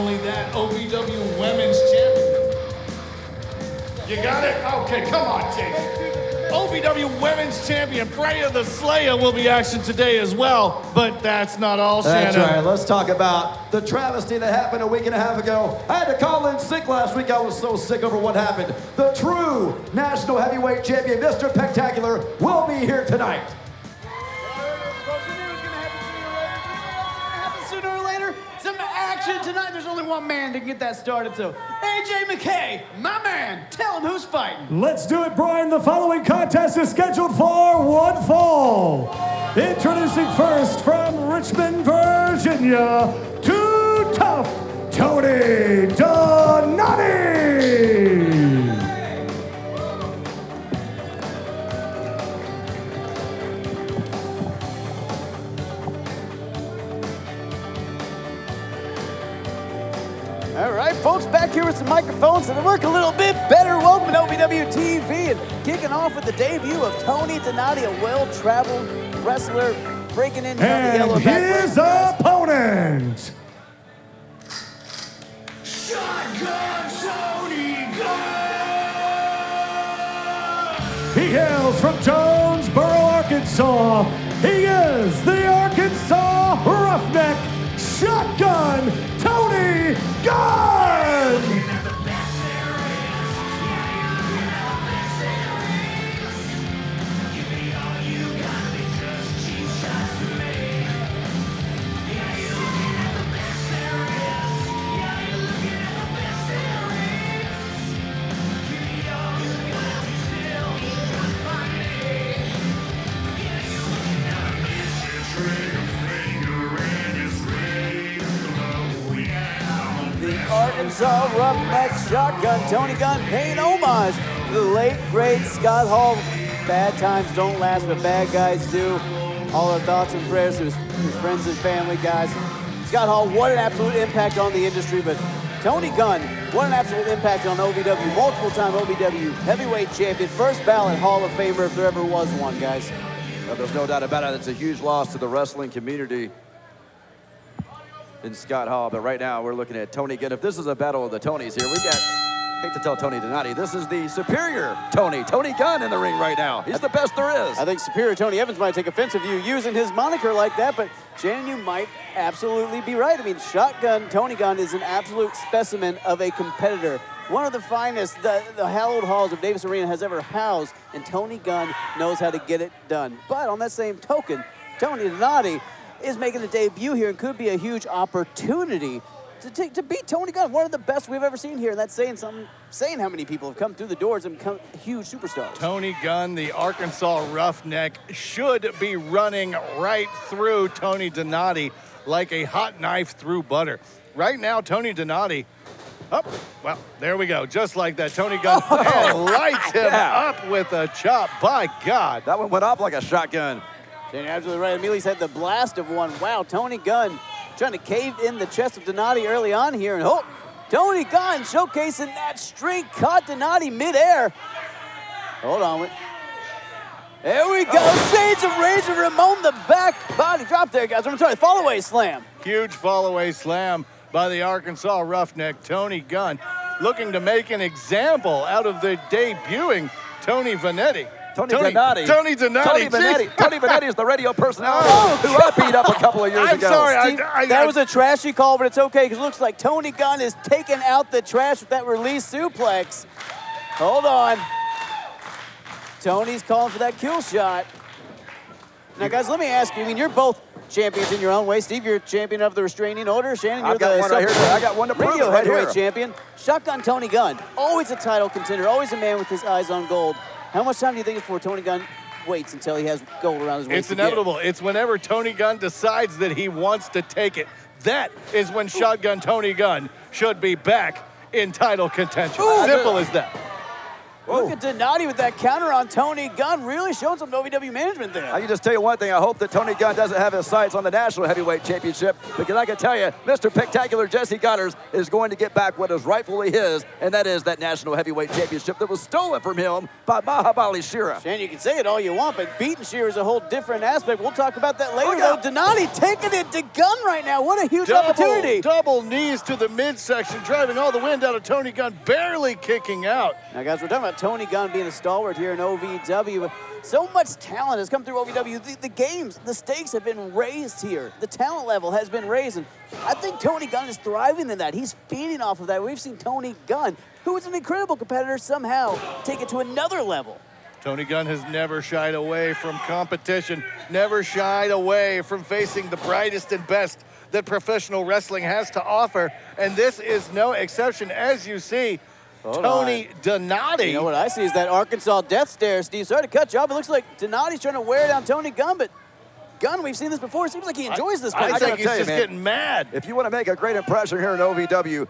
only that, OVW Women's Champion. You got it? Okay, come on, Jason. OVW Women's Champion Freya the Slayer will be action today as well, but that's not all, Shannon. That's right. Let's talk about the travesty that happened a week and a half ago. I had to call in sick last week. I was so sick over what happened. The true national heavyweight champion, Mr. Pec-Tacular, will be here tonight. Sooner or later, some action tonight. There's only one man to get that started, so AJ McKay, my man, tell him who's fighting. Let's do it, Brian. The following contest is scheduled for one fall. Introducing first from Richmond, Virginia, Too Tough, Tony Donati. All right, folks, back here with some microphones that work a little bit better. Welcome to OVW TV and kicking off with the debut of Tony Donati, a well-traveled wrestler breaking in down the yellow back. And his opponent. Shotgun Tony Gunn! He hails from Jonesboro, Arkansas. He is the Arkansas Roughneck, Shotgun Tony Gunn! Arkansas Roughneck Shotgun Tony Gunn paying homage to the late, great Scott Hall. Bad times don't last, but bad guys do. All our thoughts and prayers to his friends and family, guys. Scott Hall, what an absolute impact on the industry, but Tony Gunn, what an absolute impact on OVW. Multiple-time OVW heavyweight champion, first ballot Hall of Famer if there ever was one, guys. Well, there's no doubt about it. It's a huge loss to the wrestling community in Scott Hall, but right now we're looking at Tony Gunn. If this is a battle of the Tonys here, we got, I hate to tell Tony Donati, this is the superior Tony Gunn in the ring right now. He's the best there is. I think superior Tony Evans might take offense of you using his moniker like that, but Shannon, you might absolutely be right. I mean, Shotgun Tony Gunn is an absolute specimen of a competitor. One of the finest the hallowed halls of Davis Arena has ever housed, and Tony Gunn knows how to get it done. But on that same token, Tony Donati is making a debut here and could be a huge opportunity to beat Tony Gunn, one of the best we've ever seen here. And that's saying something, saying how many people have come through the doors and become huge superstars. Tony Gunn, the Arkansas Roughneck, should be running right through Tony Donati like a hot knife through butter. Right now, Tony Donati, well, there we go. Just like that, Tony Gunn lights him up with a chop. By God. That one went off like a shotgun. You're absolutely right. Emilie's had the blast of one. Wow, Tony Gunn trying to cave in the chest of Donati early on here. And Tony Gunn showcasing that strength. Caught Donati midair. Hold on. There we go. Shades of Razor Ramon, the back body drop there, guys. I'm sorry, fall away slam. Huge fall away slam by the Arkansas Roughneck, Tony Gunn, looking to make an example out of the debuting Tony Vanetti. Tony Vanetti. Tony Vanetti is the radio personality who I beat up a couple of years ago. I'm sorry. Steve, that was a trashy call, but it's okay because it looks like Tony Gunn is taking out the trash with that release suplex. Hold on. Tony's calling for that kill shot. Now, guys, let me ask you. I mean, you're both champions in your own way. Steve, you're champion of the restraining order. Shannon, you're I got one to prove radio right heavyweight here. champion. Shotgun Tony Gunn, always a title contender, always a man with his eyes on gold. How much time do you think it's before Tony Gunn waits until he has gold around his waist? It's inevitable. It's whenever Tony Gunn decides that he wants to take it. That is when Shotgun Tony Gunn should be back in title contention. Simple as that. Look at Donati with that counter on Tony Gunn. Really showing some OVW management there. I can just tell you one thing. I hope that Tony Gunn doesn't have his sights on the National Heavyweight Championship, because I can tell you, Mr. Pec-Tacular Jessie Godderz is going to get back what is rightfully his, and that is that National Heavyweight Championship that was stolen from him by Mahabali Shera. And you can say it all you want, but beating Shera is a whole different aspect. We'll talk about that later, though. Donati taking it to Gunn right now. What a huge opportunity. Double knees to the midsection, driving all the wind out of Tony Gunn, barely kicking out. Now, guys, we're talking about Tony Gunn being a stalwart here in OVW. So much talent has come through OVW. The games, the stakes have been raised here. The talent level has been raised, and I think Tony Gunn is thriving in that. He's feeding off of that. We've seen Tony Gunn, who is an incredible competitor, somehow take it to another level. Tony Gunn has never shied away from competition, never shied away from facing the brightest and best that professional wrestling has to offer, and this is no exception. As you see, Tony Donati. You know what I see is that Arkansas death stare, Steve. Sorry to cut you off. It looks like Donati's trying to wear down Tony Gunn, but Gunn, we've seen this before. It seems like he enjoys this. I think he's just getting mad. If you want to make a great impression here in OVW,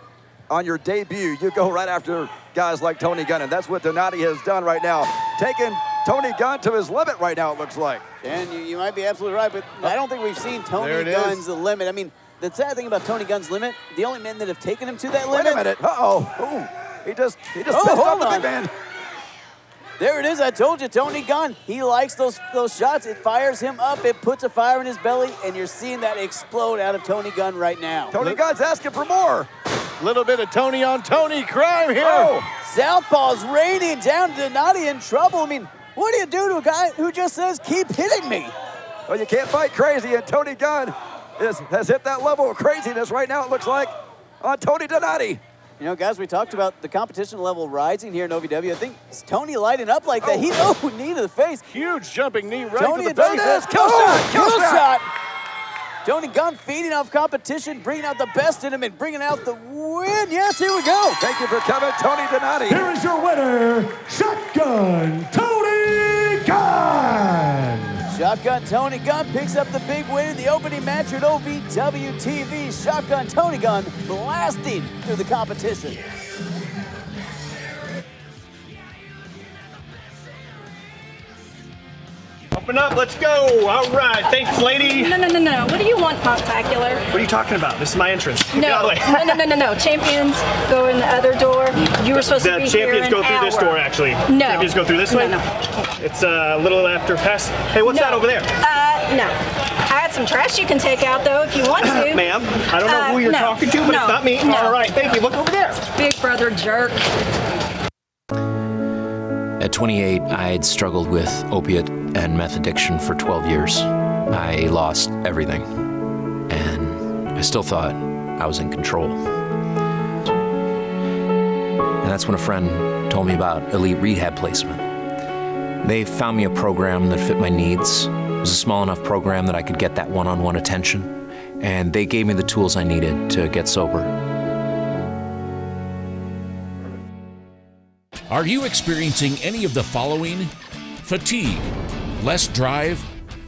on your debut, you go right after guys like Tony Gunn, and that's what Donati has done right now. Taking Tony Gunn to his limit right now, it looks like. And you might be absolutely right, but I don't think we've seen Tony Gunn's limit. I mean, the sad thing about Tony Gunn's limit, the only men that have taken him to that limit. Wait a minute. Uh-oh. He just pissed off the big man. There it is. I told you, Tony Gunn, he likes those shots. It fires him up. It puts a fire in his belly, and you're seeing that explode out of Tony Gunn right now. Tony Gunn's asking for more. Little bit of Tony on Tony crime here. Oh, Southpaw's raining down. Donati in trouble. I mean, what do you do to a guy who just says, keep hitting me? Well, you can't fight crazy, and Tony Gunn has hit that level of craziness right now, it looks like, on Tony Donati. You know, guys, we talked about the competition level rising here in OVW. I think it's Tony lighting up like that. Knee to the face. Huge jumping knee right Tony to the face. Kill shot. Tony Gunn feeding off competition, bringing out the best in him and bringing out the win. Yes, here we go. Thank you for coming, Tony Donati. Here is your winner, Shotgun Tony Gunn. Shotgun Tony Gunn picks up the big win in the opening match at OVW TV. Shotgun Tony Gunn blasting through the competition. Open up, let's go. All right, thanks, lady. No. What do you want, Pec-Tacular? What are you talking about? This is my entrance. No. Champions go in the other door. You were supposed to be here in an hour. The champions go through this door, actually. No. Champions go through this way? No. It's a little after past. Hey, what's that over there? No. I had some trash you can take out, though, if you want to. Ma'am, I don't know who you're talking to, but it's not me. No. All right, thank you. Look over there. Big brother jerk. At 28, I had struggled with opiate and meth addiction for 12 years. I lost everything, and I still thought I was in control. And that's when a friend told me about Elite Rehab Placement. They found me a program that fit my needs. It was a small enough program that I could get that one-on-one attention, and they gave me the tools I needed to get sober. Are you experiencing any of the following? Fatigue, less drive,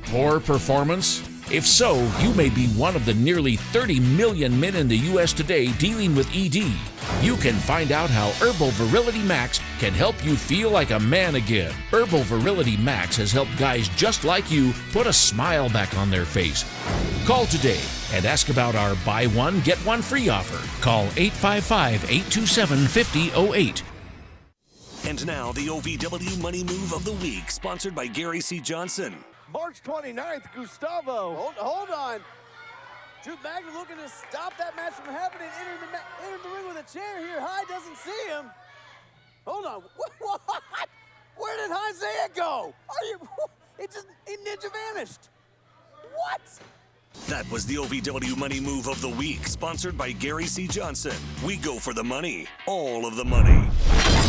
poor performance? If so, you may be one of the nearly 30 million men in the U.S. today dealing with ED. You can find out how Herbal Virility Max can help you feel like a man again. Herbal Virility Max has helped guys just like you put a smile back on their face. Call today and ask about our buy one, get one free offer. Call 855-827-5008. And now, the OVW Money Move of the Week, sponsored by Gary C. Johnson. March 29th, Gustavo. Hold on. Drew Magna looking to stop that match from happening. Entering the ring with a chair here. High doesn't see him. Hold on. What? Where did Isaiah go? He ninja vanished. What? That was the OVW Money Move of the Week, sponsored by Gary C. Johnson. We go for the money. All of the money.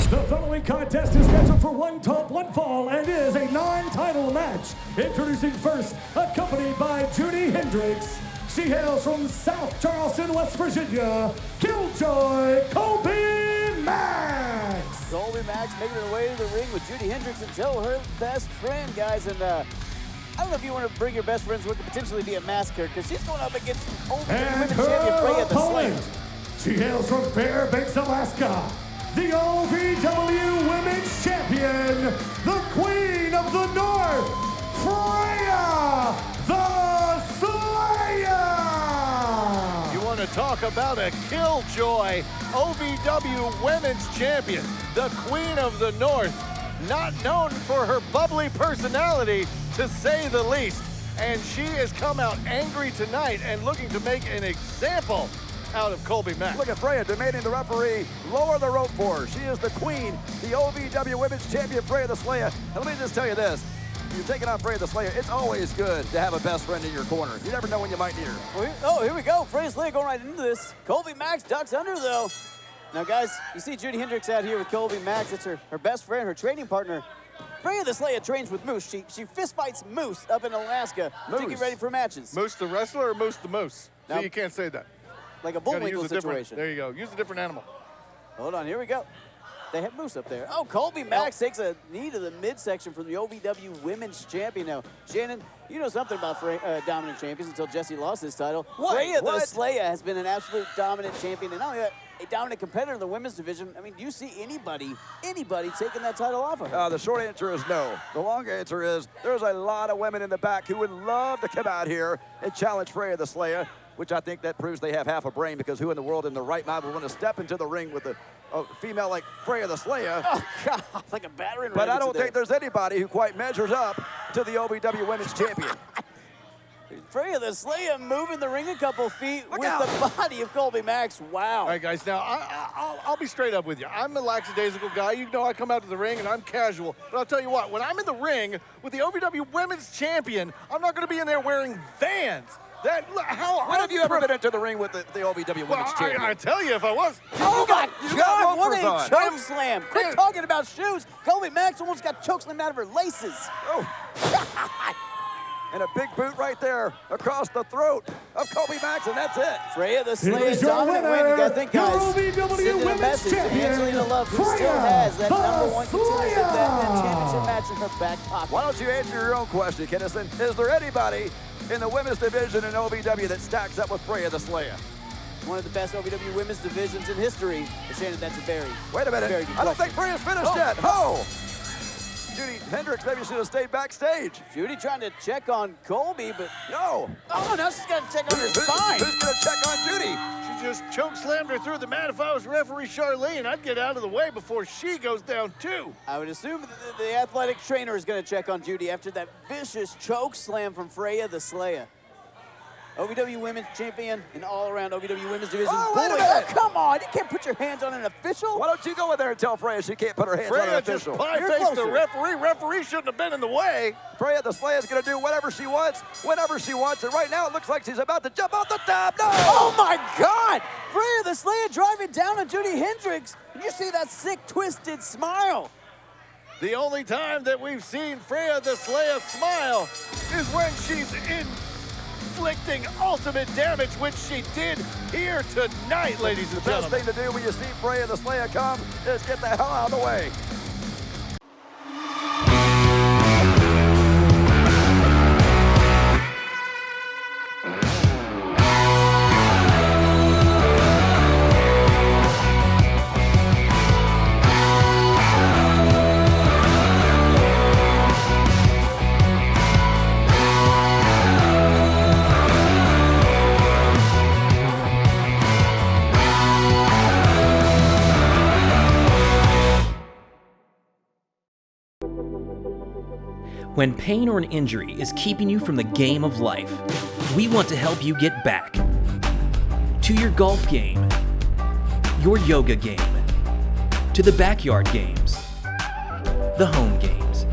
The following contest is scheduled for one top, one fall, and is a non-title match. Introducing first, accompanied by Judy Hendricks. She hails from South Charleston, West Virginia. Killjoy Colby Max. Colby Max making her way to the ring with Judy Hendricks until her best friend, guys. And I don't know if you want to bring your best friends, what could potentially be a massacre, because she's going up against OVW Women's Champion Freya the Slayer. She hails from Fairbanks, Alaska. the OVW Women's Champion, the Queen of the North, Freya the Slayer! You want to talk about a killjoy? OVW Women's Champion, the Queen of the North, not known for her bubbly personality, to say the least. And she has come out angry tonight and looking to make an example out of Colby Mack. Look at Freya demanding the referee lower the rope for her. She is the queen, the OVW Women's Champion, Freya the Slayer. And let me just tell you this. You're taking on Freya the Slayer, it's always good to have a best friend in your corner. You never know when you might need her. Oh, here we go. Freya Slayer going right into this. Colby Max ducks under, though. Now, guys, you see Judy Hendricks out here with Colby Max. It's her best friend, her training partner. Freya the Slayer trains with Moose. She fist fights Moose up in Alaska to get ready for matches. Moose the wrestler or Moose the moose? No. See, you can't say that. Like a bullwinkle situation. There you go. Use a different animal. Hold on, here we go. They have Moose up there. Oh, Colby Max takes a knee to the midsection from the OVW Women's Champion. Now, Shannon, you know something about dominant champions until Jessie lost his title. Freya the Slayer has been an absolute dominant champion, and not only that, a dominant competitor in the women's division. I mean, do you see anybody taking that title off of her? The short answer is no. The long answer is there's a lot of women in the back who would love to come out here and challenge Freya the Slayer, which I think that proves they have half a brain, because who in the world in the right mind would want to step into the ring with a female like Freya the Slayer? Oh, God, like a battering ram. But I don't think there's anybody who quite measures up to the OVW Women's Champion. Freya the Slayer moving the ring a couple feet with the body of Colby Max. Wow. All right, guys, now I'll be straight up with you. I'm a lackadaisical guy. You know I come out to the ring and I'm casual. But I'll tell you what, when I'm in the ring with the OVW Women's Champion, I'm not going to be in there wearing Vans. When have you ever been into the ring with the OVW Women's Champion? I tell you if I was. Oh, my God, what on. a choke slam. Quit talking about shoes. Colby Max almost got choke slammed out of her laces. Oh. And a big boot right there across the throat of Colby Max, and that's it. Freya the Slayer dominant win. You gotta think, guys. OVW Women's Champion, Angelina Love, who still has that #1 contender, that championship match in her back pocket. Why don't you answer your own question, Kennison? Is there anybody in the women's division in OVW that stacks up with Freya the Slayer? One of the best OVW women's divisions in history. But Shannon, that's a very, Wait a minute. very good I don't question. think Freya's finished yet. Oh! Judy Hendricks maybe should have stayed backstage. Judy trying to check on Colby, but no. Oh, now she's got to check on her spine. Who's going to check on Judy? She just choke slammed her through the mat. If I was referee Charlene, I'd get out of the way before she goes down too. I would assume that the athletic trainer is going to check on Judy after that vicious choke slam from Freya the Slayer. OVW Women's Champion and all-around OVW Women's Division. Oh, wait a minute. Oh, come on. You can't put your hands on an official. Why don't you go in there and tell Freya she can't put her hands on an official? Freya just pie-faced the referee. Referee shouldn't have been in the way. Freya the Slayer is going to do whatever she wants, whenever she wants. And right now it looks like she's about to jump off the top. No! Oh, my God. Freya the Slayer driving down on Judy Hendricks. You see that sick, twisted smile. The only time that we've seen Freya the Slayer smile is when she's inflicting ultimate damage, which she did here tonight, ladies and gentlemen. The best thing to do when you see Freya the Slayer come is get the hell out of the way. When pain or an injury is keeping you from the game of life, we want to help you get back to your golf game, your yoga game, to the backyard games, the home games,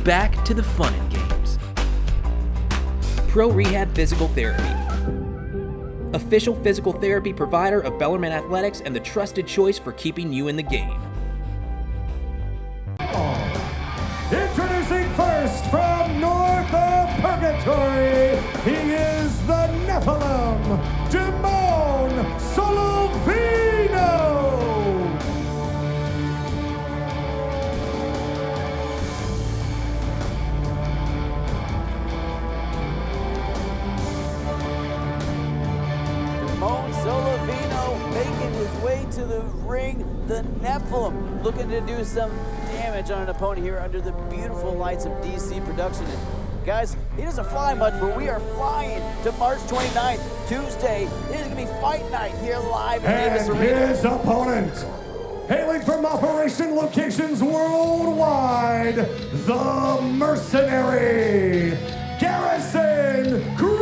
back to the fun and games. Pro Rehab Physical Therapy, official physical therapy provider of Bellarmine Athletics and the trusted choice for keeping you in the game. Introducing first from north of Purgatory, he is the Nephilim, Dimon Solovino. Dimon Solovino making his his way to the ring. The Nephilim looking to do some damage on an opponent here under the beautiful lights of DC production. And guys, he doesn't fly much, but we are flying to March 29th, Tuesday. It is going to be fight night here live in Davis And Arena. his opponent, hailing from operation locations worldwide, the Mercenary, Garrison Creed.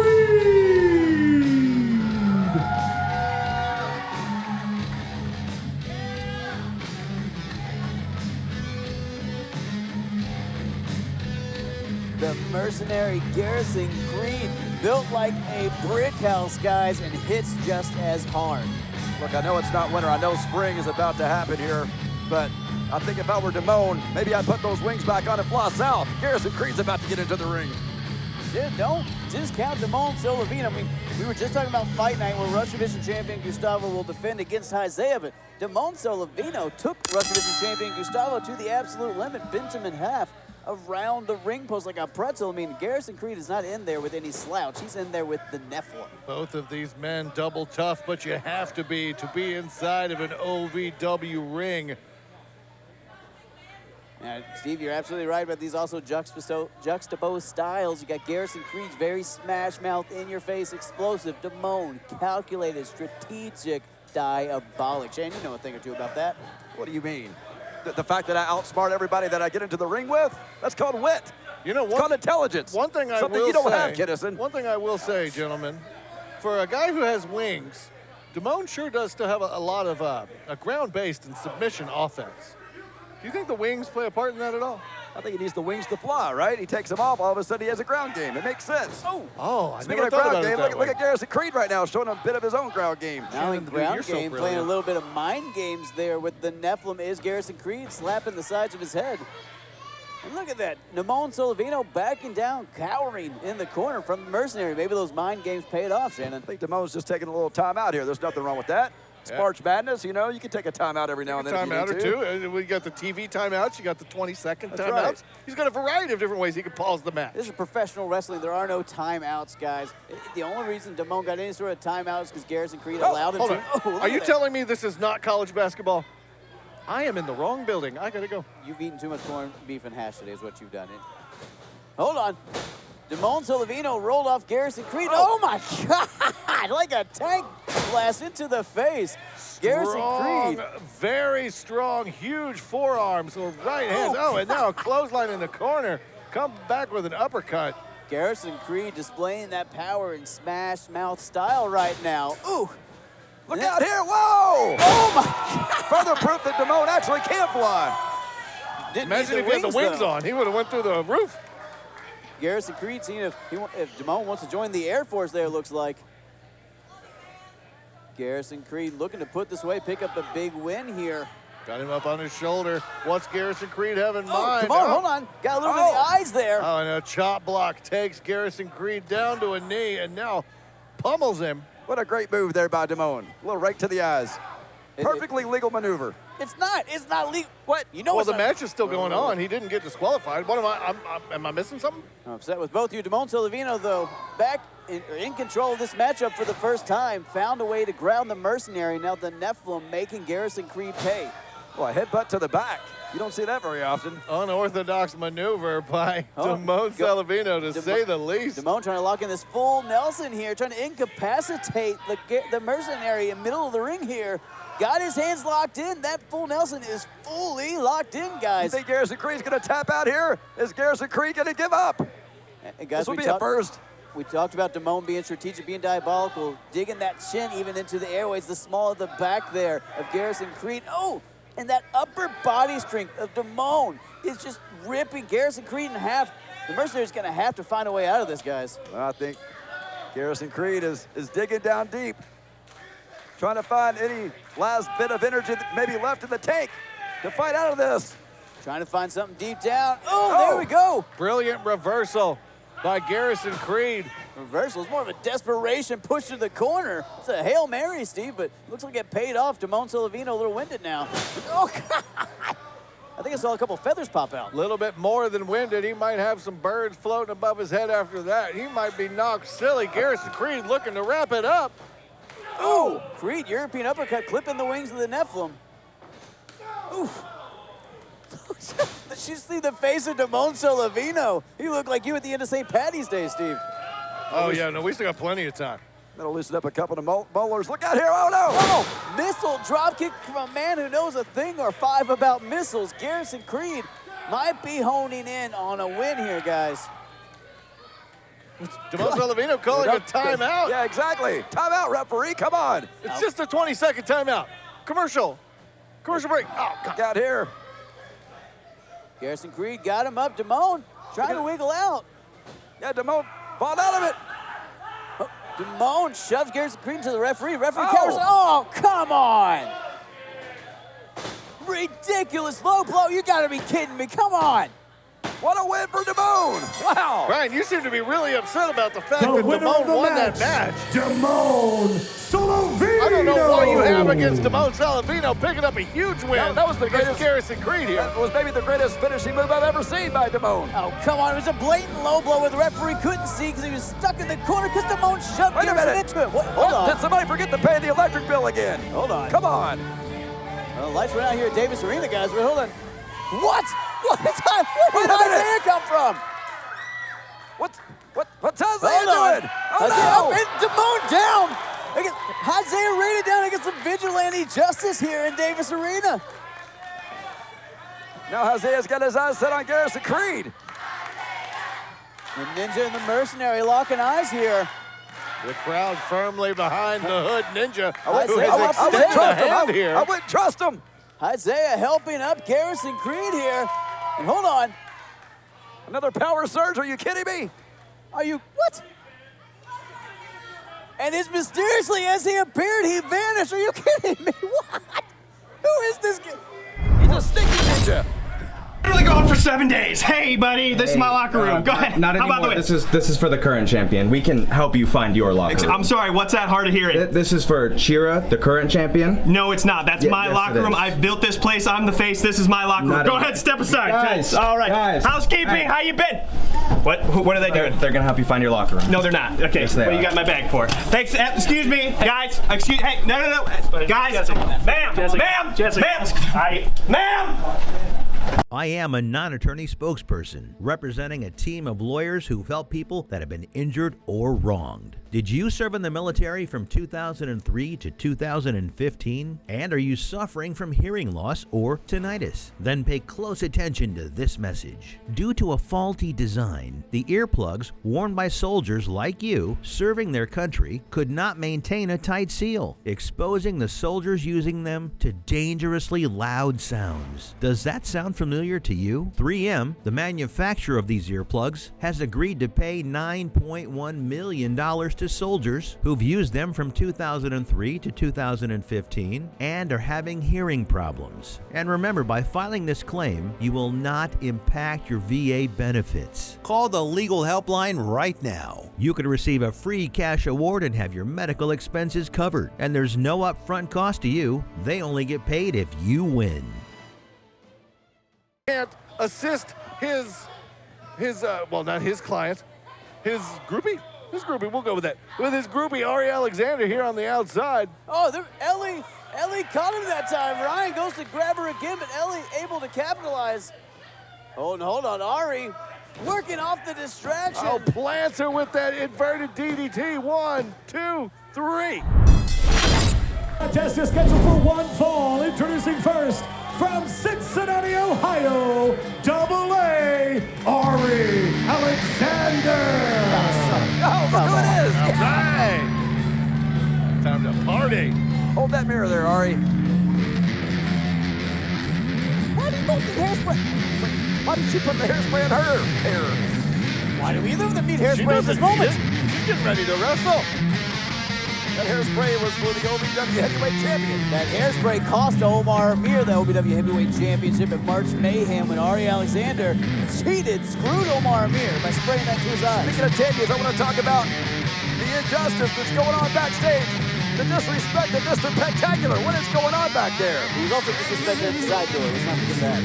The Mercenary Garrison Creed, built like a brick house, guys, and hits just as hard. Look, I know it's not winter. I know spring is about to happen here, but I think if I were Damone, maybe I'd put those wings back on and fly south. Garrison Creed's about to get into the ring. Dude, don't discount Damone Solovino. I mean, we were just talking about Fight Night where Rush Division champion Gustavo will defend against Isaiah, but Damone Solovino took Rush Division champion Gustavo to the absolute limit, bent him in half around the ring post like a pretzel. I mean, Garrison Creed is not in there with any slouch. He's in there with the Nephilim. Both of these men double tough, but you have to be inside of an OVW ring. And Steve, you're absolutely right, but these also juxtaposed styles. You got Garrison Creed's very smash mouth, in your face, explosive. Damone, calculated, strategic, diabolic. Shane, you know a thing or two about that. What do you mean? The fact that I outsmart everybody that I get into the ring with? That's called wit. You know, it's called intelligence. One thing I Something will you don't say, have, Kinnison. One thing I will say, gentlemen, for a guy who has wings, Damone sure does still have a lot of a ground-based and submission offense. Do you think the wings play a part in that at all? I think he needs the wings to fly, right? He takes them off, all of a sudden he has a ground game. It makes sense. I Speaking never of thought ground about it game, that look way. at Garrison Creed right now, showing a bit of his own ground game. Now in ground you're so game, playing a brilliant. little bit of mind games there with the Nephilim is Garrison Creed slapping the sides of his head. And look at that, Damone Solovino backing down, cowering in the corner from the Mercenary. Maybe those mind games paid off, Shannon. I think Damone's just taking a little time out here. There's nothing wrong with that. It's March Madness, you know, you can take a timeout every now and then. Timeout or two. We got the TV timeouts. You got the 20-second timeouts. Right. He's got a variety of different ways he can pause the match. This is professional wrestling. There are no timeouts, guys. The only reason Damone got any sort of timeout is because Garrison Creed allowed him Hold to. on. Oh, look Are at you that. telling me this is not college basketball? I am in the wrong building. I gotta go. You've eaten too much corned beef and hash today is what you've done. Hold on. Damone Solovino rolled off Garrison Creed. Oh my God! Like a tank blast into the face. Garrison Creed. Very strong, huge forearms or right hands. Oh, and now a clothesline in the corner. Come back with an uppercut. Garrison Creed displaying that power and smash mouth style right now. Ooh. Look out here, whoa! Oh my God. Further proof that Damone actually can fly. Didn't Imagine need if he had the wings though. on. He would have went through the roof. Garrison Creed seeing if Damone wants to join the Air Force there, looks like. Garrison Creed looking to put this away, pick up a big win here. Got him up on his shoulder. What's Garrison Creed have in mind? Damone, hold on. Got a little bit of the eyes there. Oh, and a chop block takes Garrison Creed down to a knee and now pummels him. What a great move there by Damone. A little right to the eyes. Perfectly legal maneuver. It's not legal. What? You know Well, what's the match is still going on. He didn't get disqualified. What am I missing something? I'm upset with both you. Damone Solovino, though, back in control of this matchup for the first time, found a way to ground the Mercenary. Now the Nephilim making Garrison Creed pay. Well, a headbutt to the back. You don't see that very often. Unorthodox maneuver by Damone Solovino, to say the least. Damone trying to lock in this full Nelson here, trying to incapacitate the Mercenary in the middle of the ring here. Got his hands locked in. That full Nelson is fully locked in, guys. You think Garrison Creed's going to tap out here? Is Garrison Creed going to give up? And guys, This will be a first. We talked about Damone being strategic, being diabolical, digging that chin even into the airways, the small of the back there of Garrison Creed. Oh, and that upper body strength of Damone is just ripping Garrison Creed in half. The Mercenary's going to have to find a way out of this, guys. Well, I think Garrison Creed is digging down deep, trying to find any last bit of energy that may be left in the tank to fight out of this. Trying to find something deep down. Oh, there we go. Brilliant reversal by Garrison Creed. Reversal is more of a desperation push to the corner. It's a Hail Mary, Steve, but looks like it paid off. Damone Solovino a little winded now. Oh, God. I think I saw a couple feathers pop out. A little bit more than winded. He might have some birds floating above his head after that. He might be knocked silly. Garrison Creed looking to wrap it up. Ooh! Creed, European uppercut, clipping the wings of the Nephilim. Oof. Did you see the face of Damone Solovino? He looked like you at the end of St. Patty's Day, Steve. Oh, yeah, no, we still got plenty of time. That'll loosen up a couple of bowlers. Look out here, oh no! Oh, missile dropkick from a man who knows a thing or five about missiles. Garrison Creed might be honing in on a win here, guys. Damone Solovino calling a timeout. Yeah, exactly. Timeout, referee, come on. It's just a 20-second timeout. Commercial break. Oh, God. Out here. Garrison Creed got him up. Damone trying to wiggle out. Yeah, Damone fought out of it. Damone shoves Garrison Creed to the referee. Referee covers. Oh, come on. Ridiculous low blow. You got to be kidding me. Come on. What a win for Damone. Wow. Ryan, you seem to be really upset about the fact that Damone won that match. Damone Solovino. I don't know what you have against Damone Solovino picking up a huge win. That was the greatest. Garrison Creed here. That was maybe the greatest finishing move I've ever seen by Damone. Oh, come on. It was a blatant low blow where the referee couldn't see because he was stuck in the corner because Damone shoved Garrison into him. Hold on. Did somebody forget to pay the electric bill again? Hold on. Come on. Well, lights went out here at Davis Arena, guys. But hold on. What? Where did Isaiah come from? What's Isaiah doing? Oh, Isaiah no. up and Damone down. Isaiah rated down against some vigilante justice here in Davis Arena. Now Isaiah's got his eyes set on Garrison Creed. The Ninja and the Mercenary locking eyes here. The crowd firmly behind the Hood Ninja. I wouldn't trust him here. I wouldn't trust him. Isaiah helping up Garrison Creed here. And hold on. Another power surge, are you kidding me? Are you, what? And as mysteriously as he appeared, he vanished. Are you kidding me? What? Who is this guy? He's a sneaky ninja. Literally going for 7 days. Hey, buddy, this is my locker room. Go ahead. Not anymore. How about This is for the current champion. We can help you find your locker room. I'm sorry, what's that? Hard to hear it. This is for Shera, the current champion. No, it's not. That's my locker room. I've built this place. I'm the face. This is my locker room. Go ahead, step aside. Guys, all right. Guys, housekeeping, how you been? What are they doing? They're gonna help you find your locker room. No, they're not. Okay, yes, they what are. you got my bag for? Thanks. Excuse me, guys. Excuse. Hey, no. Guys, ma'am. I am a non-attorney spokesperson representing a team of lawyers who've helped people that have been injured or wronged. Did you serve in the military from 2003 to 2015? And are you suffering from hearing loss or tinnitus? Then pay close attention to this message. Due to a faulty design, the earplugs worn by soldiers like you serving their country could not maintain a tight seal, exposing the soldiers using them to dangerously loud sounds. Does that sound familiar to you? 3M, the manufacturer of these earplugs, has agreed to pay $9.1 million to soldiers who've used them from 2003 to 2015 and are having hearing problems. And remember, by filing this claim, you will not impact your VA benefits. Call the legal helpline right now. You could receive a free cash award and have your medical expenses covered. And there's no upfront cost to you. They only get paid if you win. Can't assist his well, not his client, his groupie, we'll go with that. With his groupie, Arie Alexander here on the outside. Oh, Ellie caught him that time. Ryan goes to grab her again, but Ellie able to capitalize. Hold on, Arie working off the distraction. Oh, plants her with that inverted DDT. 1, 2, 3. Contest is scheduled for one fall. Introducing first, from Cincinnati, Ohio, AA, Arie Alexander. Oh, look who it is. All right. Time to party. Hold that mirror there, Arie. Why did you put the hairspray? Why did she put the hairspray in her hair? Why do either of them need hairspray at this moment? She's getting ready to wrestle. That hairspray was for the OVW Heavyweight Champion. That hairspray cost Omar Amir the OVW Heavyweight Championship at March Mayhem when Arie Alexander screwed Omar Amir by spraying that to his eyes. Speaking of champions, I want to talk about the injustice that's going on backstage. The disrespect of Mr. Pec-Tacular. What is going on back there? He was also disrespected at the side door. Let's not forget that.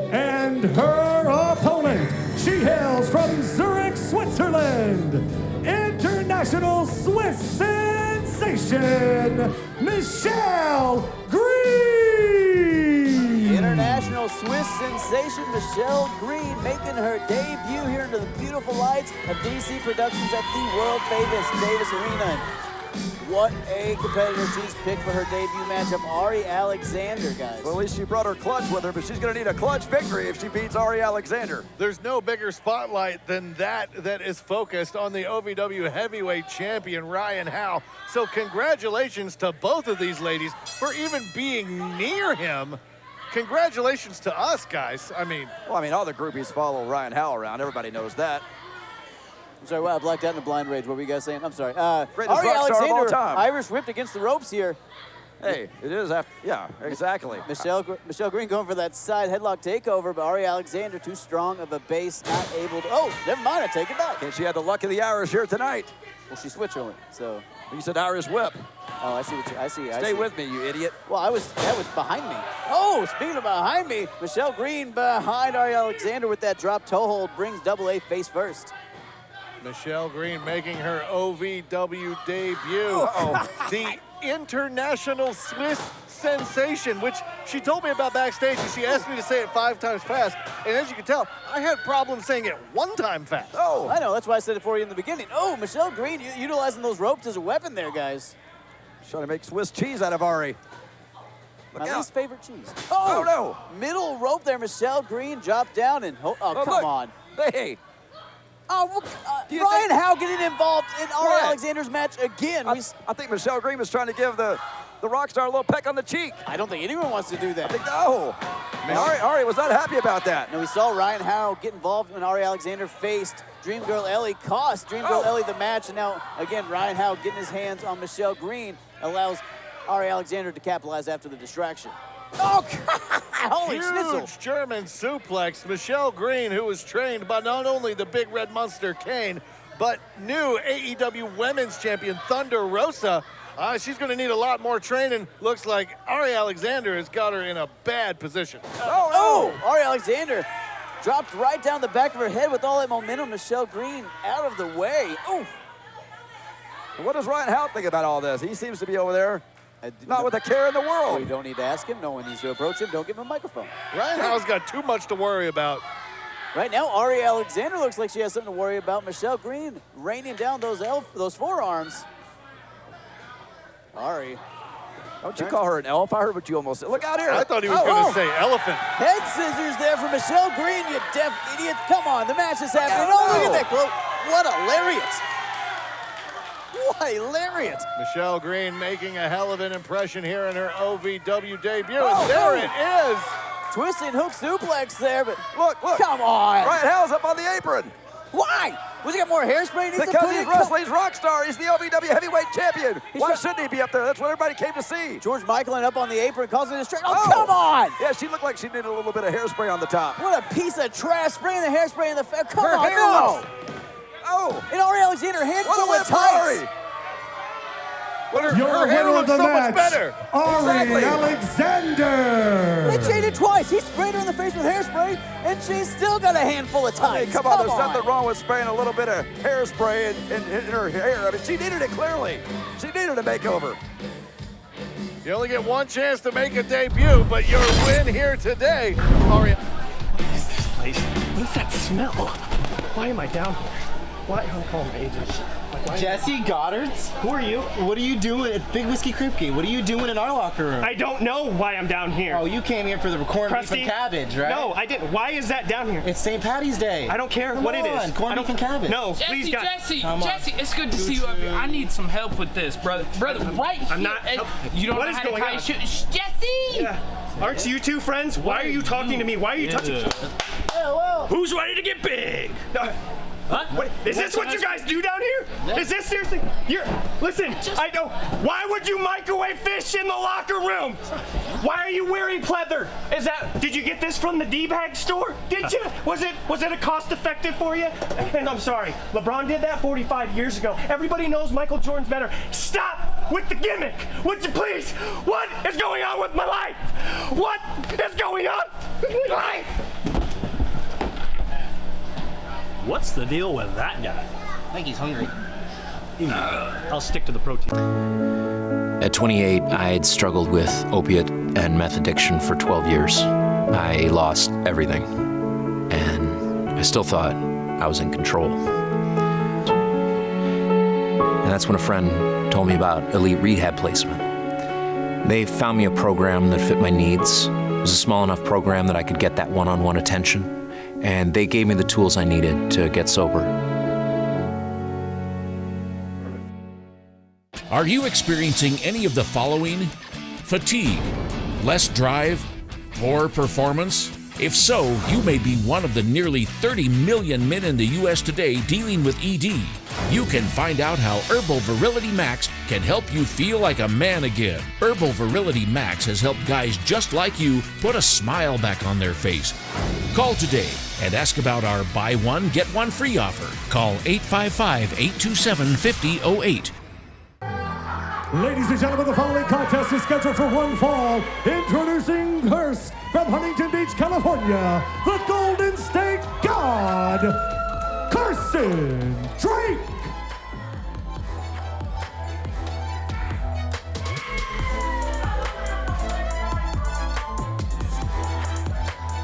And her opponent, she hails from Zurich, Switzerland, International Nation, Michelle Green. International Swiss sensation Michelle Green making her debut here into the beautiful lights of DC Productions at the world-famous Davis Arena. What a competitor she's picked for her debut matchup, Arie Alexander, guys. Well, at least she brought her clutch with her, but she's going to need a clutch victory if she beats Arie Alexander. There's no bigger spotlight than that is focused on the OVW heavyweight champion, Ryan Howe. So congratulations to both of these ladies for even being near him. Congratulations to us, guys. Well, all the groupies follow Ryan Howe around. Everybody knows that. I'm sorry, well, I blacked out in a blind rage. What were you guys saying? I'm sorry. Greatest Arie rock star of all Alexander, time. Irish whipped against the ropes here. Hey, it is after, yeah, exactly. Michelle Green going for that side headlock takeover, but Arie Alexander too strong of a base, not able to. Oh, never mind, I take it back. And she had the luck of the Irish here tonight. Well, she switched on it, so. You said Irish whip. Oh, I see what I see. Stay with me, you idiot. Well, that was behind me. Oh, speaking of behind me, Michelle Green behind Arie Alexander with that drop toe hold brings Double A face first. Michelle Green making her OVW debut. The international Swiss sensation, which she told me about backstage, and she asked me to say it 5 times fast. And as you can tell, I had problems saying it 1 time fast. Oh, I know. That's why I said it for you in the beginning. Oh, Michelle Green utilizing those ropes as a weapon there, guys. Trying to make Swiss cheese out of Arie. My least favorite cheese. Oh, no. Middle rope there. Michelle Green dropped down and, come on. Hey. Oh, Ryan Howe getting involved in Arie Alexander's match again. I think Michelle Green was trying to give the rock star a little peck on the cheek. I don't think anyone wants to do that. Arie was not happy about that. No, we saw Ryan Howe get involved when Arie Alexander faced Dream Girl Ellie, cost Dream Girl Ellie the match, and now, again, Ryan Howe getting his hands on Michelle Green allows Arie Alexander to capitalize after the distraction. Oh, holy schnitzel. Huge German suplex. Michelle Green, who was trained by not only the Big Red Monster Kane, but new AEW Women's Champion Thunder Rosa. She's going to need a lot more training. Looks like Arie Alexander has got her in a bad position. Arie Alexander dropped right down the back of her head with all that momentum. Michelle Green out of the way. Oh. What does Ryan Howe think about all this? He seems to be over there. Not with a care in the world. We don't need to ask him. No one needs to approach him. Don't give him a microphone. Ryan Howe's got too much to worry about. Right now, Arie Alexander looks like she has something to worry about. Michelle Green raining down those forearms. Arie. Don't you call her an elf? I heard what you almost said. Look out here. I thought he was going to say elephant. Head scissors there for Michelle Green, you deaf idiot. Come on, the match is happening. Oh, look at that glow. What a lariat. What a lariat. Michelle Green making a hell of an impression here in her OVW debut. And there it is. Twisting hook suplex there, but look. Come on. Ryan Howe's up on the apron. Why? Was he got more hairspray? Because he's wrestling's rock star. He's the OVW heavyweight champion. Why shouldn't he be up there? That's what everybody came to see. George Michaelin up on the apron, causing a distraction. Oh, come on. Yeah, she looked like she needed a little bit of hairspray on the top. What a piece of trash. Spraying the hairspray in the face. Come on, hair no. Oh. And Arie Alexander hit what with tights. Your winner of the match, Arie Alexander. They changed it twice. He sprayed her in the face with hairspray, and she's still got a handful of tights. Hey, come on, there's nothing wrong with spraying a little bit of hairspray in her hair. I mean, she needed it clearly. She needed a makeover. You only get one chance to make a debut, but your win here today, Arie. What is this place? What is that smell? Why am I down here? Why? I'm calling agents. Jessie, Godderz? Who are you? What are you doing at Big Whiskey Kripke? What are you doing in our locker room? I don't know why I'm down here. Oh, you came here for the corned beef and cabbage, right? No, I didn't. Why is that down here? It's St. Patty's Day. I don't care what it is. Corned beef and cabbage. No, please, God. Jesse, it's good to see you up here. I need some help with this, brother. Right here. I'm not. You don't know how to tie shoes. Jesse! Yeah. Aren't you two friends? Why are you talking to me? Why are you touching? Who's ready to get big? Huh? Is this what you guys do down here? Is this seriously? Listen, I know. Why would you microwave fish in the locker room? Why are you wearing pleather? Did you get this from the D-bag store? Did you? Was it a cost effective for you? And I'm sorry, LeBron did that 45 years ago. Everybody knows Michael Jordan's better. Stop with the gimmick, would you please? What is going on with my life? What is going on with my life? What's the deal with that guy? I think he's hungry. I'll stick to the protein. At 28, I'd struggled with opiate and meth addiction for 12 years. I lost everything, and I still thought I was in control. And that's when a friend told me about elite rehab placement. They found me a program that fit my needs. It was a small enough program that I could get that one-on-one attention, and they gave me the tools I needed to get sober. Are you experiencing any of the following? Fatigue, less drive, poor performance? If so, you may be one of the nearly 30 million men in the U.S. today dealing with ED. You can find out how Herbal Virility Max can help you feel like a man again. Herbal Virility Max has helped guys just like you put a smile back on their face. Call today and ask about our buy one, get one free offer. Call 855-827-5008. Ladies and gentlemen, the following contest is scheduled for one fall. Introducing first from Huntington Beach, California, the Golden State God, Carson Drake.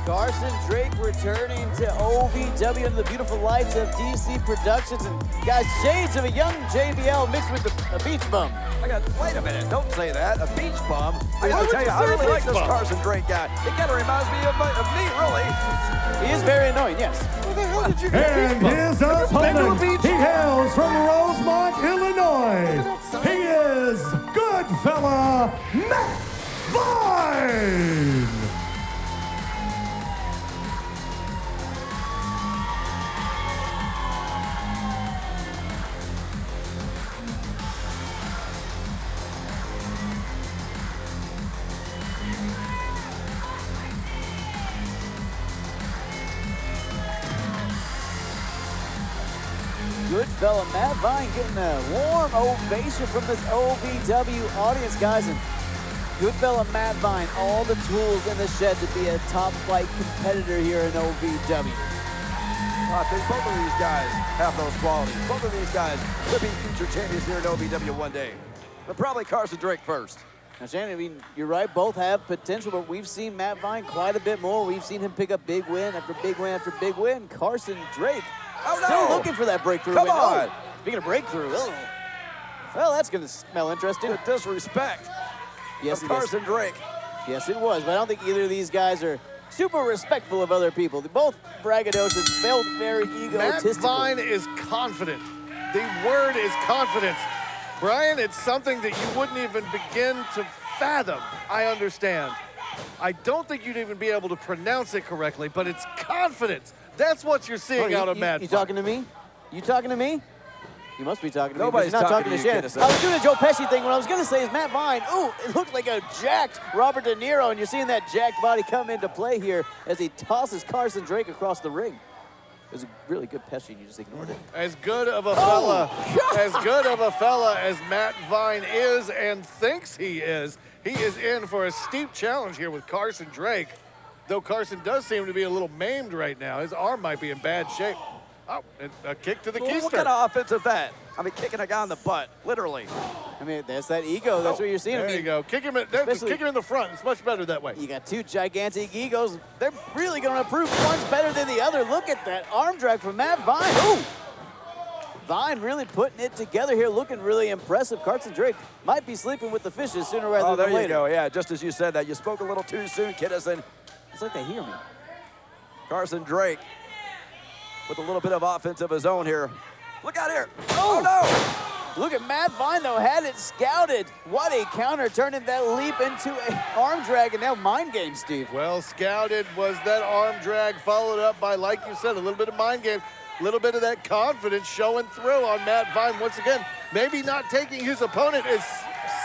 Carson Drake returning to OVW under the beautiful lights of DC Productions, and got shades of a young JBL mixed with a beach bum. Wait a minute, don't say that. A beach bum. I gotta tell you, I really like this Carson Drake guy. It kind of reminds me of me, really. He is very annoying, yes. Where the hell did you get And his opponent, he hails from Rosemont, Illinois. He is Goodfella Matt Vine. Goodfella Matt Vine getting a warm ovation from this OVW audience, guys. And Goodfella Matt Vine, all the tools in the shed to be a top flight competitor here in OVW. I think both of these guys have those qualities. Both of these guys could be future champions here in OVW one day. But probably Carson Drake first. Now, Shannon, I mean, you're right, both have potential, but we've seen Matt Vine quite a bit more. We've seen him pick up big win after big win after big win. Carson Drake still looking for that breakthrough win. On. Speaking of breakthrough, well, that's going to smell interesting. With disrespect yes, of Carson Drake. Yes, it was, but I don't think either of these guys are super respectful of other people. They both braggadocious, felt very egotistical. Matt Vine is confident. The word is confidence. Brian, it's something that you wouldn't even begin to fathom. I understand. I don't think you'd even be able to pronounce it correctly, but it's confidence. That's what you're seeing out of Matt Vine. You talking to me? You talking to me? You must be talking to Nobody's me. Nobody's not talking talking to you, Shannon. Kinnison. I was doing a Joe Pesci thing. What I was going to say is Matt Vine, ooh, it looked like a jacked Robert De Niro, and you're seeing that jacked body come into play here as he tosses Carson Drake across the ring. It was a really good Pesci, and you just ignored it. As good of a fella, as Matt Vine is and thinks he is in for a steep challenge here with Carson Drake. Though Carson does seem to be a little maimed right now. His arm might be in bad shape. Oh, and a kick to the keister. What kind of offense is that? I mean, kicking a guy in the butt, literally. I mean, that's that ego. That's what you're seeing. There you go. Kick him in the front. It's much better that way. You got two gigantic egos. They're really going to prove one's better than the other. Look at that arm drag from Matt Vine. Ooh! Vine really putting it together here, looking really impressive. Carson Drake might be sleeping with the fishes sooner rather than later. There you go. Yeah, just as you said that. You spoke a little too soon, Kinnison. It's like they hear me. Carson Drake with a little bit of offense of his own here. Look out here. Oh, no. Look at Matt Vine, though, had it scouted. What a counter, turning that leap into an arm drag, and now mind game, Steve. Well scouted was that arm drag, followed up by, like you said, a little bit of mind game, a little bit of that confidence showing through on Matt Vine once again. Maybe not taking his opponent as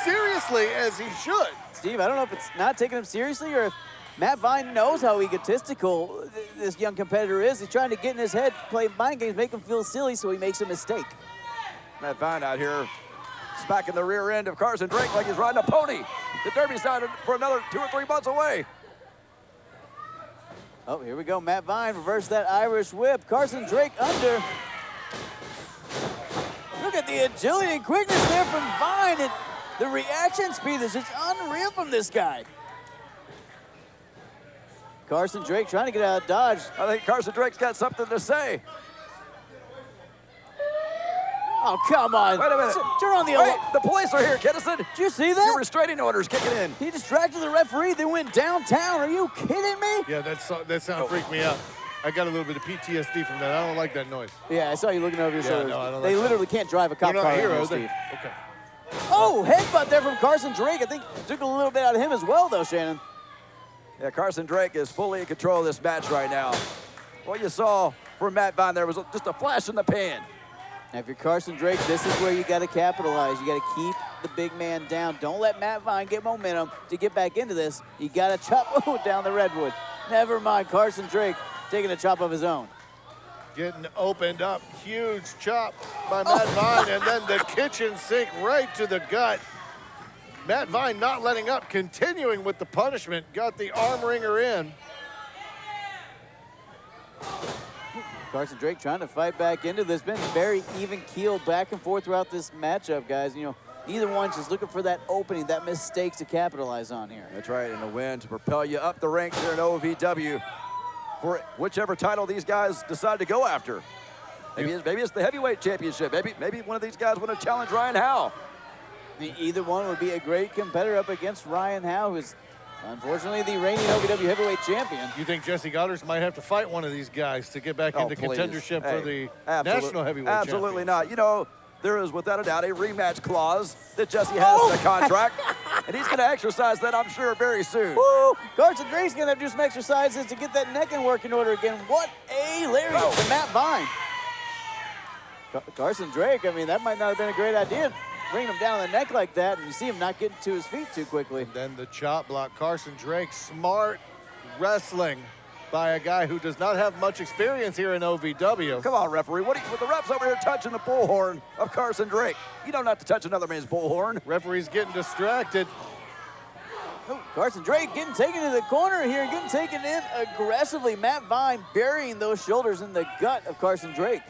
seriously as he should. Steve, I don't know if it's not taking him seriously or if Matt Vine knows how egotistical this young competitor is. He's trying to get in his head, play mind games, make him feel silly so he makes a mistake. Matt Vine out here smacking the rear end of Carson Drake like he's riding a pony. The Derby's not for another 2 or 3 months away. Oh, here we go. Matt Vine reversed that Irish whip. Carson Drake under. Look at the agility and quickness there from Vine. And The reaction speed is just unreal from this guy. Carson Drake trying to get out of dodge. I think Carson Drake's got something to say. Oh, come on. Wait a minute. Turn on the Wait, the police are here, Kinnison. Did you see that? Your restraining order's kicking in. He distracted the referee. They went downtown. Are you kidding me? Yeah, that sound freaked me out. I got a little bit of PTSD from that. I don't like that noise. Yeah, I saw you looking over your shoulder. No, I don't They like literally can't drive a cop They're car not anymore, heroes. Steve. Okay. Oh, headbutt there from Carson Drake. I think took a little bit out of him as well, though, Shannon. Yeah, Carson Drake is fully in control of this match right now. What you saw from Matt Vine there was just a flash in the pan. Now, if you're Carson Drake, this is where you got to capitalize. You got to keep the big man down. Don't let Matt Vine get momentum to get back into this. You got to chop down the redwood. Never mind, Carson Drake taking a chop of his own. Getting opened up. Huge chop by Matt Vine, and then the kitchen sink right to the gut. Matt Vine not letting up, continuing with the punishment. Got the arm wringer in. Carson Drake trying to fight back into this. Been very even-keeled back and forth throughout this matchup, guys. You know, either one's just looking for that opening, that mistake to capitalize on here. That's right, and a win to propel you up the ranks here in OVW for whichever title these guys decide to go after. Maybe it's the heavyweight championship. Maybe one of these guys want to challenge Ryan Howe. Either one would be a great competitor up against Ryan Howe, who's unfortunately the reigning OVW heavyweight champion. You think Jesse Godderz might have to fight one of these guys to get back into contendership for the national heavyweight Absolutely not. You know, there is without a doubt a rematch clause that Jesse has in the contract, and he's going to exercise that, I'm sure, very soon. Woo! Carson Drake's going to do some exercises to get that neck in working order again. What a lariat from Matt Vine. Carson Drake, I mean, that might not have been a great idea. Bringing him down on the neck like that, and you see him not getting to his feet too quickly. And then the chop block. Carson Drake, smart wrestling by a guy who does not have much experience here in OVW. Come on, referee. With the refs over here touching the bullhorn of Carson Drake. You don't have to touch another man's bullhorn. Referee's getting distracted. Oh, Carson Drake getting taken to the corner here, getting taken in aggressively. Matt Vine burying those shoulders in the gut of Carson Drake.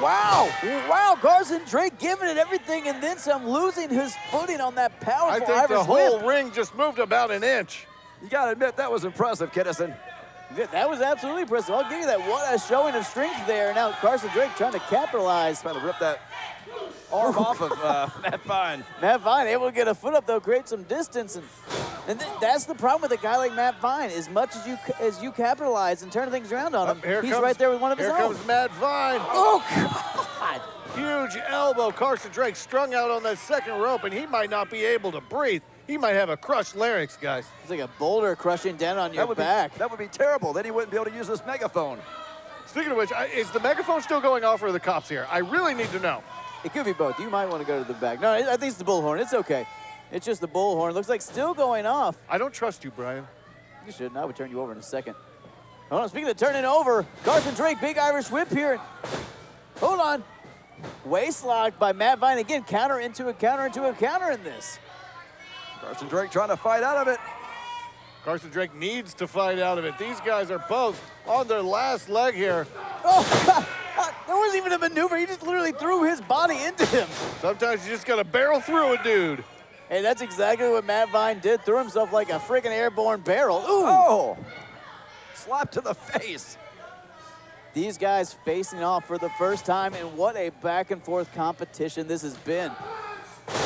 Wow, Carson Drake giving it everything and then some, losing his footing on that powerful I think Irish the whole whip. ring just moved about an inch. You got to admit, that was impressive, Kinnison. That was absolutely impressive. I'll give you that. What a showing of strength there. Now Carson Drake trying to capitalize. Trying to rip that arm off of Matt Vine. Matt Vine able to get a foot up, though, create some distance. And that's the problem with a guy like Matt Vine. As much as you capitalize and turn things around on him, he's right there with one of his own. Here comes Matt Vine. Oh, God. Huge elbow. Carson Drake strung out on that second rope, and he might not be able to breathe. He might have a crushed larynx, guys. It's like a boulder crushing down on your back. That would be terrible. Then he wouldn't be able to use this megaphone. Speaking of which, is the megaphone still going off, or are the cops here? I really need to know. It could be both. You might want to go to the back. No, I think it's the bullhorn. It's okay. It's just the bullhorn. Looks like still going off. I don't trust you, Brian. You shouldn't. I would turn you over in a second. Hold on. Speaking of turning over, Carson Drake, big Irish whip here. Hold on. Waist locked by Matt Vine. Again, counter into a counter into a counter in this. Carson Drake trying to fight out of it. Carson Drake needs to fight out of it. These guys are both on their last leg here. Oh, God. That wasn't even a maneuver. He just literally threw his body into him. Sometimes you just got to barrel through a dude. Hey, that's exactly what Matt Vine did. Threw himself like a freaking airborne barrel. Ooh. Oh, slap to the face. These guys facing off for the first time, and what a back-and-forth competition this has been.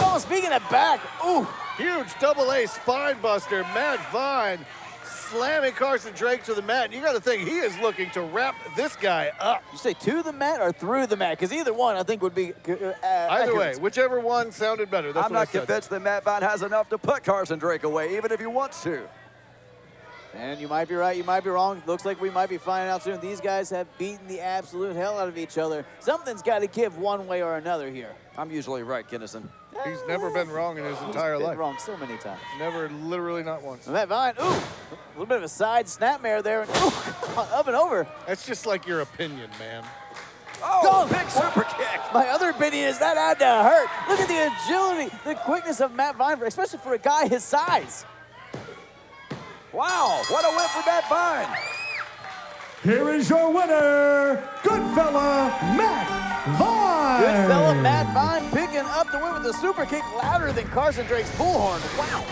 Oh, speaking of back, ooh. Huge double-A spine buster. Matt Vine slamming Carson Drake to the mat. And you got to think he is looking to wrap this guy up. You say to the mat or through the mat? Because either one, I think, would be either way, whichever one sounded better. That's I'm not convinced that Matt Vine has enough to put Carson Drake away, even if he wants to. And you might be right, you might be wrong. Looks like we might be finding out soon. These guys have beaten the absolute hell out of each other. Something's got to give one way or another here. I'm usually right, Kinnison. He's never been wrong in his entire life. He's been wrong so many times. Never, literally not once. Matt Vine, ooh, a little bit of a side snapmare there. And, ooh, up and over. That's just like your opinion, man. Oh, big super kick. My other opinion is that had to hurt. Look at the agility, the quickness of Matt Vine, especially for a guy his size. Wow, what a win for Matt Vine. Here is your winner, Goodfella Matt Vine. Vine. Goodfella Matt Vine picking up the win with a super kick louder than Carson Drake's bullhorn. Wow.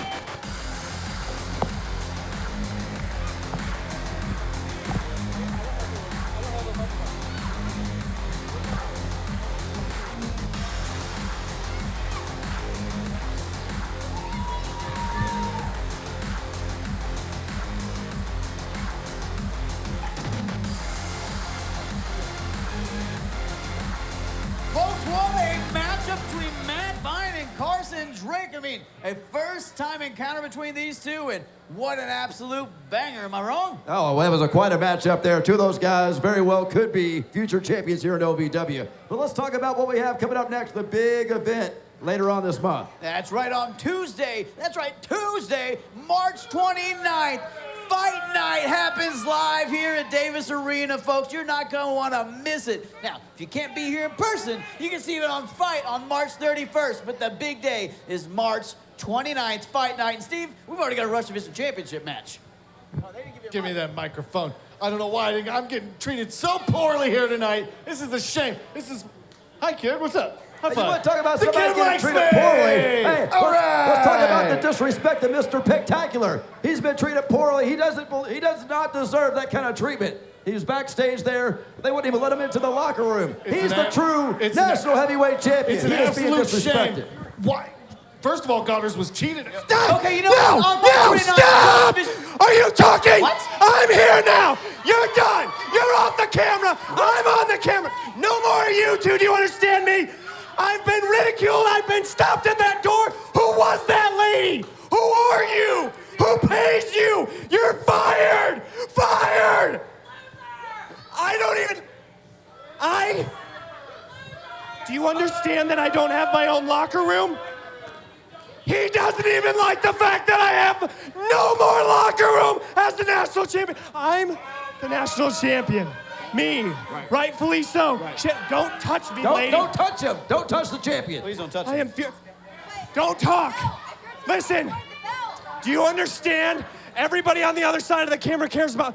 Folks, what a matchup between Matt Vine and Carson Drake. I mean, a first-time encounter between these two, and what an absolute banger. Am I wrong? Oh, well, it was quite a matchup there. Two of those guys very well could be future champions here in OVW. But let's talk about what we have coming up next, the big event later on this month. That's right, on Tuesday. That's right, Tuesday, March 29th. Fight Night happens live here at Davis Arena, folks. You're not going to want to miss it. Now, if you can't be here in person, you can see it on Fight on March 31st. But the big day is March 29th, Fight Night. And Steve, we've already got a Rush Division Championship match. Give me that microphone. I don't know why I'm getting treated so poorly here tonight. This is a shame. Hi, kid. What's up? High five. You want to talk about The somebody kid getting likes treated me! poorly? Hey, All let's talk about right! the disrespect of Mr. Pec-Tacular. He's been treated poorly. He does not deserve that kind of treatment. He was backstage there. They wouldn't even let him into the locker room. He's the true national heavyweight champion. It's an He is being absolute shame. disrespected. Why? First of all, Godderz was cheated. Okay, you know what? On March 29th, Stop! Are you talking? What? I'm here now. You're done. You're off the camera. I'm on the camera. No more of you two. Do you understand me? I've been ridiculed. I've been stopped at that door. Who was that lady? Who are you? Who pays you? You're fired. Fired. Do you understand that I don't have my own locker room? He doesn't even like the fact that I have no more locker room as the national champion. I'm the national champion. Me, rightfully so. Don't touch me, lady. Don't touch him. Don't touch the champion. Please don't touch him. I am Don't talk. Listen. Do you understand? Everybody on the other side of the camera cares about.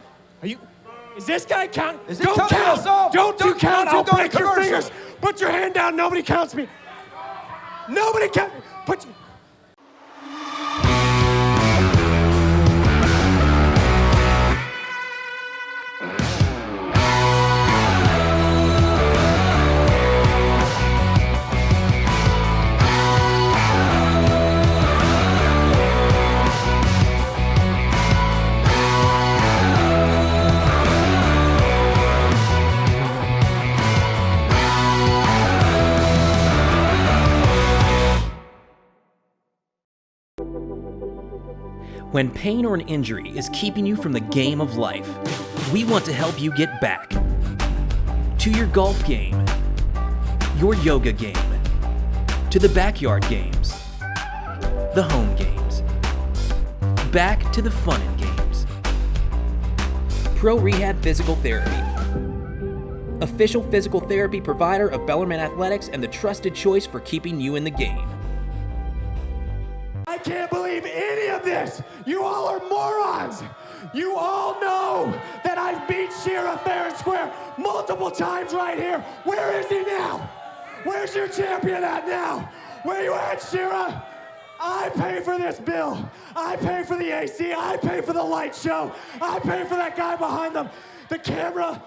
Is this guy count? Is he don't counting count. us off? Don't you count. Don't I'll go to break your commercial. fingers. Put your hand down. Nobody counts me. Nobody counts. Put. When pain or an injury is keeping you from the game of life, we want to help you get back to your golf game, your yoga game, to the backyard games, the home games, back to the fun and games. Pro Rehab Physical Therapy, official physical therapy provider of Bellarmine Athletics and the trusted choice for keeping you in the game. I can't believe any of this. You all are morons. You all know that I've beat Shera fair and square multiple times right here. Where is he now? Where's your champion at now? Where you at, Shera? I pay for this bill. I pay for the AC. I pay for the light show. I pay for that guy behind them, the camera.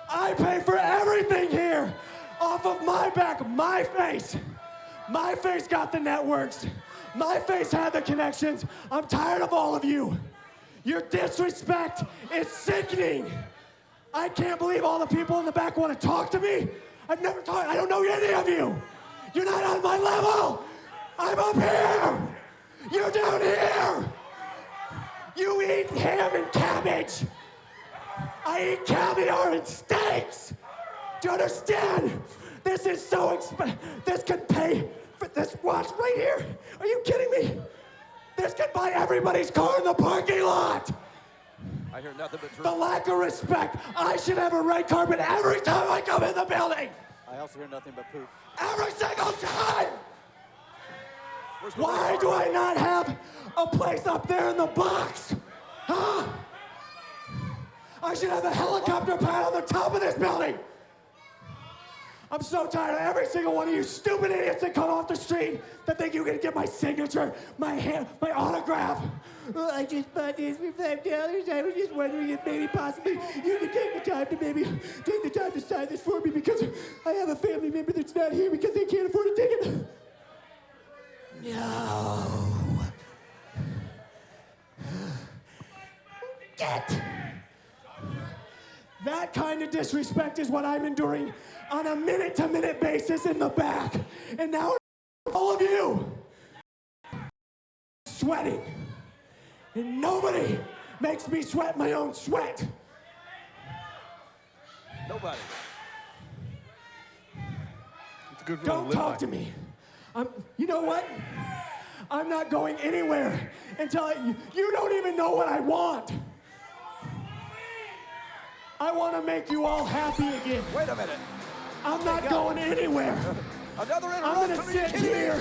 I pay for everything here. Off of my back, my face. My face got the networks. My face had the connections. I'm tired of all of you. Your disrespect is sickening. I can't believe all the people in the back want to talk to me. I've never talked. I don't know any of you. You're not on my level. I'm up here. You're down here. You eat ham and cabbage. I eat caviar and steaks. Do you understand? This is so expensive. This could pay for this watch right here. Are you kidding me? This could buy everybody's car in the parking lot. I hear nothing but truth. The lack of respect. I should have a red carpet every time I come in the building. I also hear nothing but poop. Every single time. Why do I not have a place up there in the box? Huh? I should have a helicopter pad on the top of this building. I'm so tired of every single one of you stupid idiots that come off the street that think you can get my signature, my hand, my autograph. Well, I just bought this for $5. I was just wondering if maybe possibly you could take the time to sign this for me because I have a family member that's not here because they can't afford a ticket. No. Get. That kind of disrespect is what I'm enduring on a minute-to-minute basis in the back. And now all of you sweating. And nobody makes me sweat my own sweat. Nobody. It's a good Don't talk to me. You know what? I'm not going anywhere until you don't even know what I want. I want to make you all happy again. Wait a minute. I'm not going anywhere. Another interruption. I'm going to sit here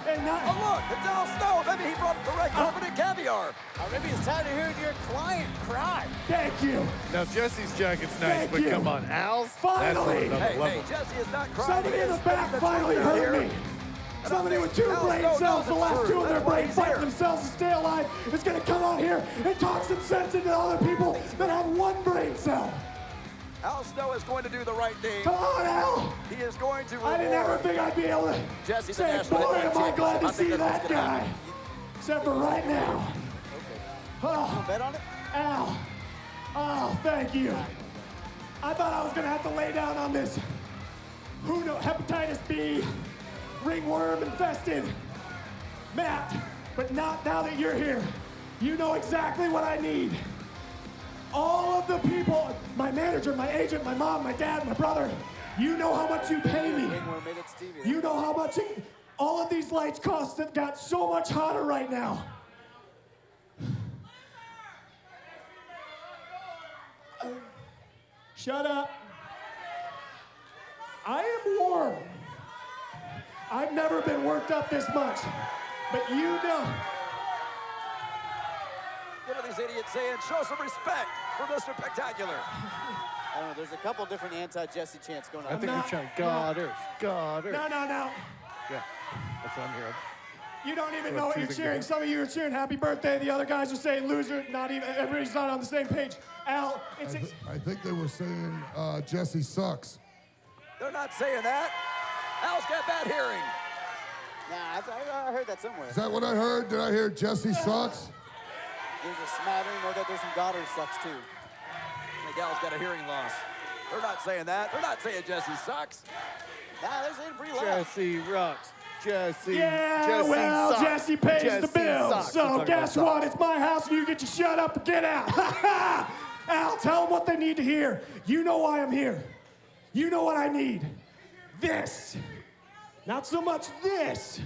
and not... Oh, look, it's Al Snow. Maybe he brought the red carpet and caviar. Maybe it's time to hear your client cry. Thank you. Now, Jesse's jacket's nice, Thank but you. come on, Al's? Finally. Hey, Jessie is not crying. Somebody in the back finally heard me. Somebody with two brain cells, the last two of their brain fighting themselves to stay alive, is going to come out here and talk some sense into other people that have one brain cell. Al Snow is going to do the right thing. Come on, Al. He is going to I didn't ever think I'd be able to Jesse's say, boy, am I glad to see that guy. Except for right now. Oh, bet on it? Al. Oh, thank you. I thought I was going to have to lay down on this, who knows, hepatitis B, ringworm infested Matt, but not now that you're here. You know exactly what I need. All of the people, my manager, my agent, my mom, my dad, my brother, you know how much you pay me. You know how much all of these lights cost that got so much hotter right now. Shut up. I am warm. I've never been worked up this much, but you know. What are these idiots saying? Show some respect for Mr. Pec-Tacular. I don't know, there's a couple different anti-Jesse chants going on. I think you're trying, Godderz. No. Yeah, that's what I'm hearing. You don't even know what you're cheering. Some of you are cheering happy birthday. The other guys are saying loser. Not even, everybody's not on the same page. Al, I think they were saying Jessie sucks. They're not saying that. Al's got bad hearing. Nah, I heard that somewhere. Is that what I heard? Did I hear Jessie sucks? There's a smattering, or that there's some Godderz sucks too. The gal's got a hearing loss. They're not saying that. They're not saying Jessie sucks. Nah, they're saying pretty loud. Jesse rocks. Jesse. Yeah, Jesse well, sucks. Jesse pays Jesse the bills. sucks. So guess what? It's my house, and you get to shut up and get out. Al, tell them what they need to hear. You know why I'm here. You know what I need. This. Not so much this.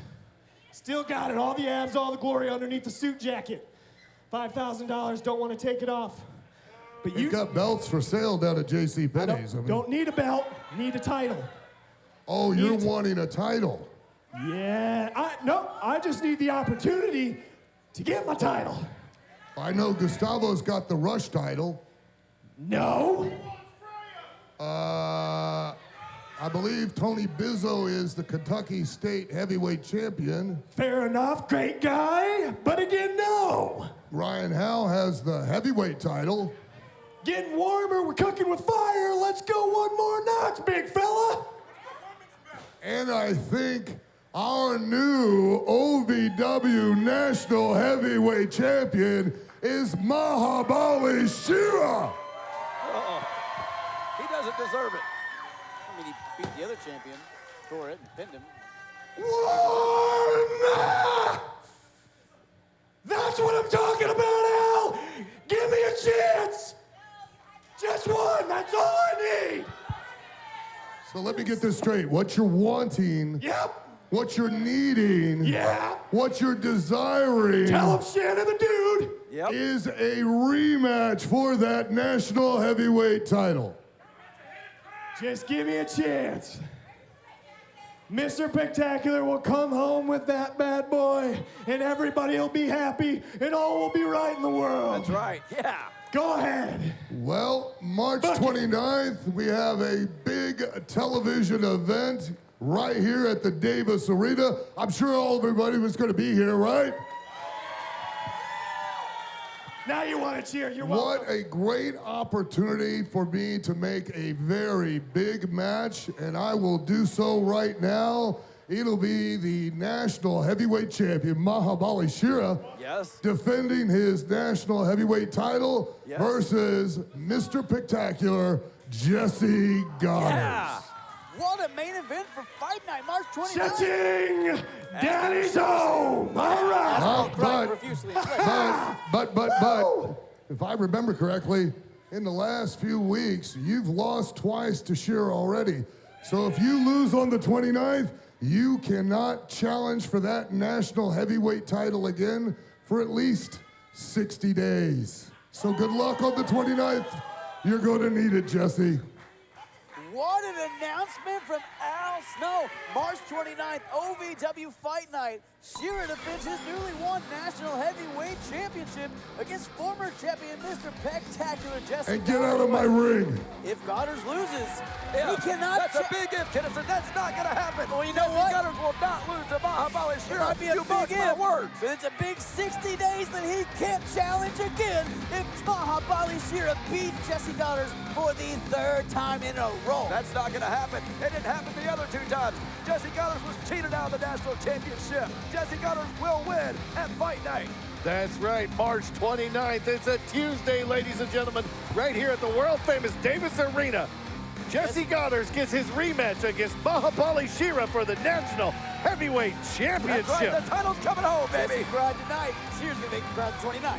Still got it. All the abs, all the glory underneath the suit jacket. $5,000. Don't want to take it off. But you got belts for sale down at J.C. Penney's. Don't need a belt. Need a title. Oh, you're wanting a title. Yeah. I just need the opportunity to get my title. I know Gustavo's got the Rush title. No. I believe Tony Bizzo is the Kentucky State Heavyweight Champion. Fair enough, great guy. But again, no. Ryan Howell has the heavyweight title. Getting warmer, we're cooking with fire. Let's go one more notch, big fella. And I think our new OVW National Heavyweight Champion is Mahabali Shera. He doesn't deserve it. I mean, he beat the other champion for it and pinned him. One! That's what I'm talking about, Al! Give me a chance! Just one, that's all I need! So let me get this straight. What you're wanting, what you're needing, what you're desiring, tell him Shannon the dude, is a rematch for that national heavyweight title. Just give me a chance. Mr. Pec-Tacular will come home with that bad boy, and everybody will be happy, and all will be right in the world. That's right, yeah. Go ahead. Well, March 29th, we have a big television event right here at the Davis Arena. I'm sure everybody was going to be here, right? Now you want to cheer. You're welcome. What a great opportunity for me to make a very big match, and I will do so right now. It'll be the national heavyweight champion, Mahabali Shera, defending his national heavyweight title versus Mr. Pec-Tacular, Jessie, Godderz. Yeah. What a main event for Fight Night, March 29th. Stretching, Daddy's home. All right. But, if I remember correctly, in the last few weeks, you've lost twice to Shera already. So if you lose on the 29th, you cannot challenge for that national heavyweight title again for at least 60 days. So good luck on the 29th. You're going to need it, Jessie. What an announcement from Al Snow. March 29th, OVW Fight Night. Shera defends his newly won National Heavyweight Championship against former champion Mr. Pec-Tacular Jessie. And get out of my ring. If Godderz loses, he cannot. That's a big if, Kennison. That's not going to happen. Well, you know what? Godderz will not lose to Mahabali Shera. It might be a big if, but it's a big 60 days that he can't challenge again if Mahabali Shera beats Jessie Godderz for the 3rd time in a row. That's not going to happen. It didn't happen the other 2 times. Jessie Godderz was cheated out of the national championship. Jessie Godderz will win at Fight Night. That's right, March 29th. It's a Tuesday, ladies and gentlemen, right here at the world-famous Davis Arena. Jessie Godderz gets his rematch against Mahabali Shera for the National Heavyweight Championship. That's right, the title's coming home, baby. Jessie cried tonight. Shera's going to make the crowd 29.